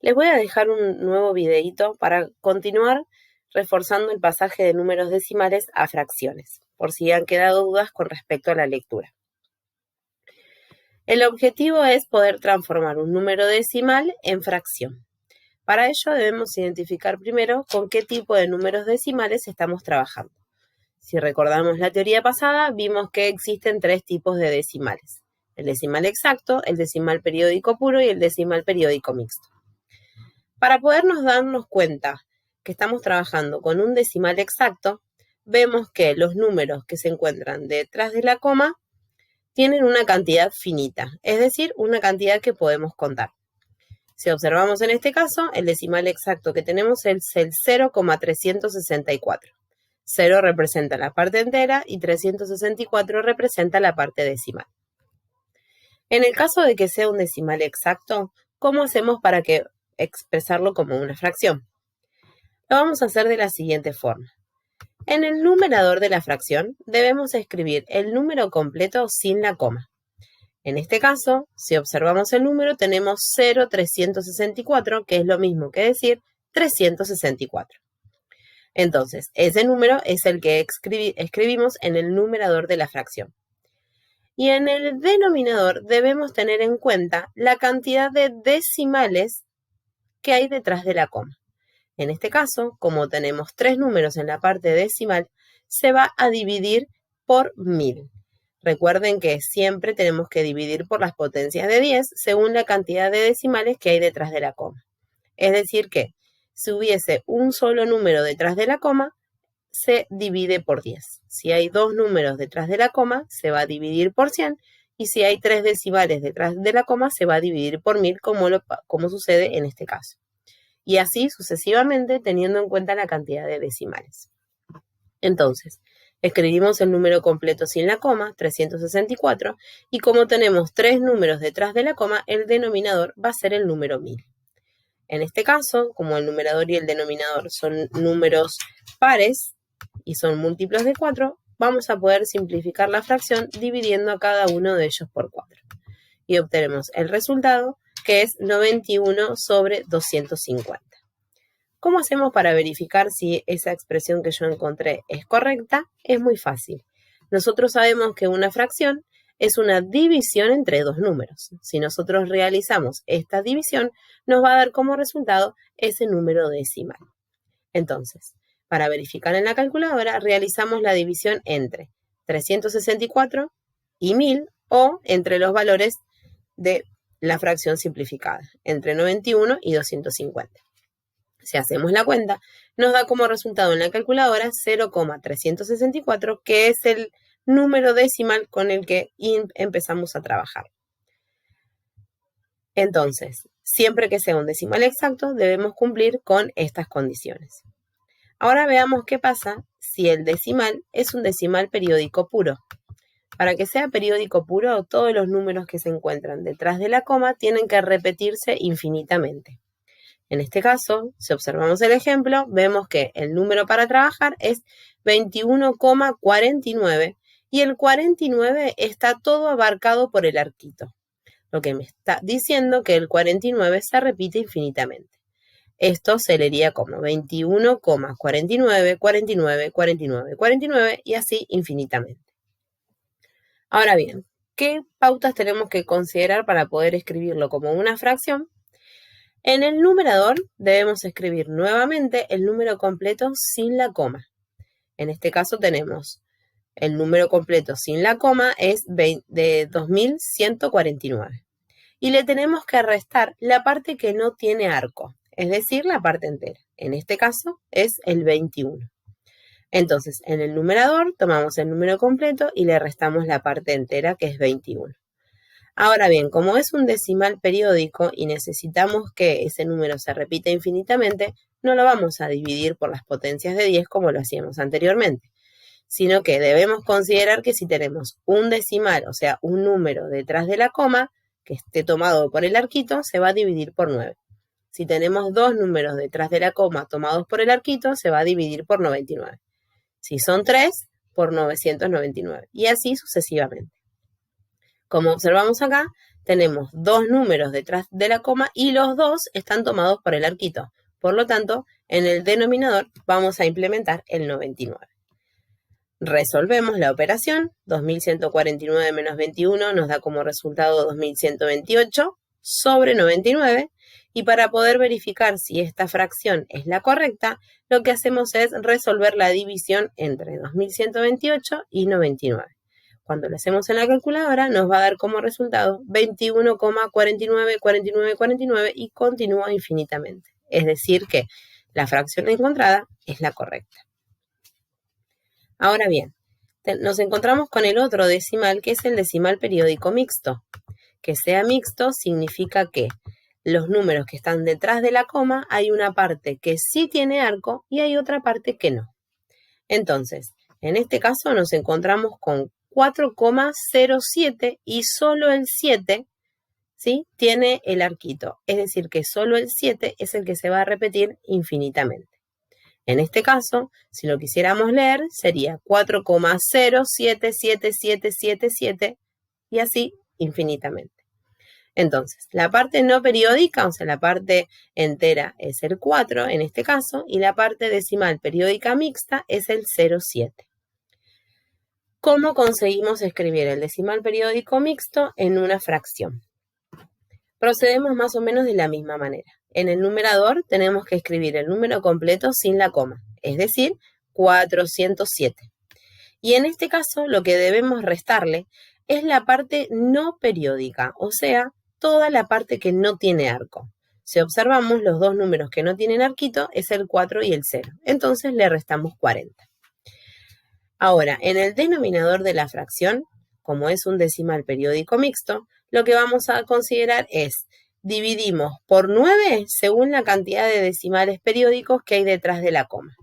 Les voy a dejar un nuevo videíto para continuar reforzando el pasaje de números decimales a fracciones, por si han quedado dudas con respecto a la lectura. El objetivo es poder transformar un número decimal en fracción. Para ello debemos identificar primero con qué tipo de números decimales estamos trabajando. Si recordamos la teoría pasada, vimos que existen tres tipos de decimales: el decimal exacto, el decimal periódico puro y el decimal periódico mixto. Para podernos darnos cuenta que estamos trabajando con un decimal exacto, vemos que los números que se encuentran detrás de la coma tienen una cantidad finita, es decir, una cantidad que podemos contar. Si observamos en este caso, el decimal exacto que tenemos es el 0,364. 0 representa la parte entera y 364 representa la parte decimal. En el caso de que sea un decimal exacto, ¿cómo hacemos para expresarlo como una fracción? Lo vamos a hacer de la siguiente forma. En el numerador de la fracción debemos escribir el número completo sin la coma. En este caso, si observamos el número, tenemos 0,364, que es lo mismo que decir 364. Entonces, ese número es el que escribimos en el numerador de la fracción. Y en el denominador debemos tener en cuenta la cantidad de decimales que hay detrás de la coma. En este caso, como tenemos tres números en la parte decimal, se va a dividir por 1000. Recuerden que siempre tenemos que dividir por las potencias de 10 según la cantidad de decimales que hay detrás de la coma. Es decir que si hubiese un solo número detrás de la coma, se divide por 10. Si hay dos números detrás de la coma, se va a dividir por 100. Y si hay tres decimales detrás de la coma, se va a dividir por 1000, como sucede en este caso. Y así sucesivamente, teniendo en cuenta la cantidad de decimales. Entonces, escribimos el número completo sin la coma, 364, y como tenemos tres números detrás de la coma, el denominador va a ser el número 1000. En este caso, como el numerador y el denominador son números pares y son múltiplos de 4, vamos a poder simplificar la fracción dividiendo a cada uno de ellos por 4. Y obtenemos el resultado, que es 91 sobre 250. ¿Cómo hacemos para verificar si esa expresión que yo encontré es correcta? Es muy fácil. Nosotros sabemos que una fracción es una división entre dos números. Si nosotros realizamos esta división, nos va a dar como resultado ese número decimal. Entonces, para verificar en la calculadora, realizamos la división entre 364 y 1000 o entre los valores de la fracción simplificada, entre 91 y 250. Si hacemos la cuenta, nos da como resultado en la calculadora 0,364, que es el número decimal con el que empezamos a trabajar. Entonces, siempre que sea un decimal exacto, debemos cumplir con estas condiciones. Ahora veamos qué pasa si el decimal es un decimal periódico puro. Para que sea periódico puro, todos los números que se encuentran detrás de la coma tienen que repetirse infinitamente. En este caso, si observamos el ejemplo, vemos que el número para trabajar es 21,49 y el 49 está todo abarcado por el arquito, lo que me está diciendo que el 49 se repite infinitamente. Esto se leería como 21,49, 49, 49, 49 y así infinitamente. Ahora bien, ¿qué pautas tenemos que considerar para poder escribirlo como una fracción? En el numerador debemos escribir nuevamente el número completo sin la coma. En este caso tenemos el número completo sin la coma es de 2149. Y le tenemos que restar la parte que no tiene arco, es decir, la parte entera. En este caso es el 21. Entonces, en el numerador tomamos el número completo y le restamos la parte entera, que es 21. Ahora bien, como es un decimal periódico y necesitamos que ese número se repita infinitamente, no lo vamos a dividir por las potencias de 10 como lo hacíamos anteriormente, sino que debemos considerar que si tenemos un decimal, o sea, un número detrás de la coma, que esté tomado por el arquito, se va a dividir por 9. Si tenemos dos números detrás de la coma tomados por el arquito, se va a dividir por 99. Si son 3, por 999, y así sucesivamente. Como observamos acá, tenemos dos números detrás de la coma y los dos están tomados por el arquito. Por lo tanto, en el denominador vamos a implementar el 99. Resolvemos la operación, 2149 menos 21 nos da como resultado 2128 sobre 99, y para poder verificar si esta fracción es la correcta, lo que hacemos es resolver la división entre 2128 y 99. Cuando lo hacemos en la calculadora nos va a dar como resultado 21,49, y continúa infinitamente. Es decir que la fracción encontrada es la correcta. Ahora bien, nos encontramos con el otro decimal, que es el decimal periódico mixto. Que sea mixto significa que los números que están detrás de la coma hay una parte que sí tiene arco y hay otra parte que no. Entonces, en este caso nos encontramos con 4,07 y solo el 7, ¿sí?, tiene el arquito. Es decir, que solo el 7 es el que se va a repetir infinitamente. En este caso, si lo quisiéramos leer, sería 4,0777777 y así infinitamente. Entonces, la parte no periódica, o sea, la parte entera es el 4 en este caso, y la parte decimal periódica mixta es el 0,7. ¿Cómo conseguimos escribir el decimal periódico mixto en una fracción? Procedemos más o menos de la misma manera. En el numerador tenemos que escribir el número completo sin la coma, es decir, 407. Y en este caso lo que debemos restarle es la parte no periódica, o sea, toda la parte que no tiene arco. Si observamos, los dos números que no tienen arquito es el 4 y el 0. Entonces le restamos 40. Ahora, en el denominador de la fracción, como es un decimal periódico mixto, lo que vamos a considerar es dividimos por 9 según la cantidad de decimales periódicos que hay detrás de la coma.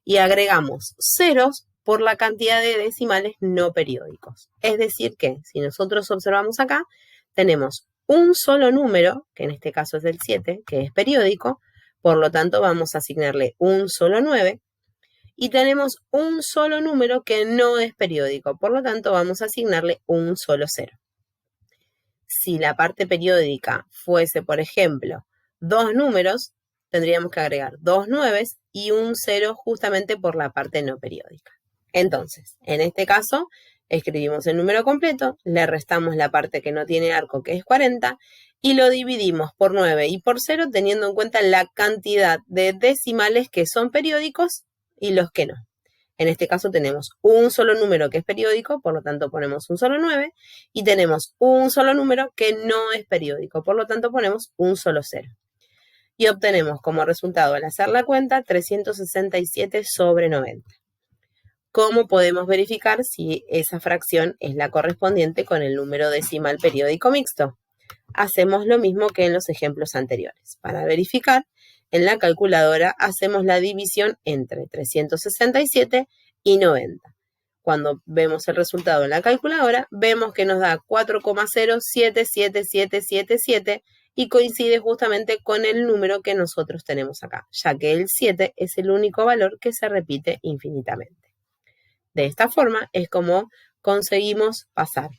Y agregamos ceros por la cantidad de decimales no periódicos. Es decir que, si nosotros observamos acá, tenemos un solo número, que en este caso es el 7, que es periódico, por lo tanto vamos a asignarle un solo 9, y tenemos un solo número que no es periódico, por lo tanto vamos a asignarle un solo 0. Si la parte periódica fuese, por ejemplo, dos números, tendríamos que agregar dos 9 y un 0 justamente por la parte no periódica. Entonces, en este caso, escribimos el número completo, le restamos la parte que no tiene arco, que es 40, y lo dividimos por 9 y por 0, teniendo en cuenta la cantidad de decimales que son periódicos y los que no. En este caso tenemos un solo número que es periódico, por lo tanto ponemos un solo 9, y tenemos un solo número que no es periódico, por lo tanto ponemos un solo 0. Y obtenemos como resultado, al hacer la cuenta, 367 sobre 90. ¿Cómo podemos verificar si esa fracción es la correspondiente con el número decimal periódico mixto? Hacemos lo mismo que en los ejemplos anteriores. Para verificar, en la calculadora hacemos la división entre 367 y 90. Cuando vemos el resultado en la calculadora, vemos que nos da 4,077777 y coincide justamente con el número que nosotros tenemos acá, ya que el 7 es el único valor que se repite infinitamente. De esta forma es como conseguimos pasar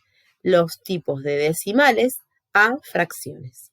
los tipos de decimales a fracciones.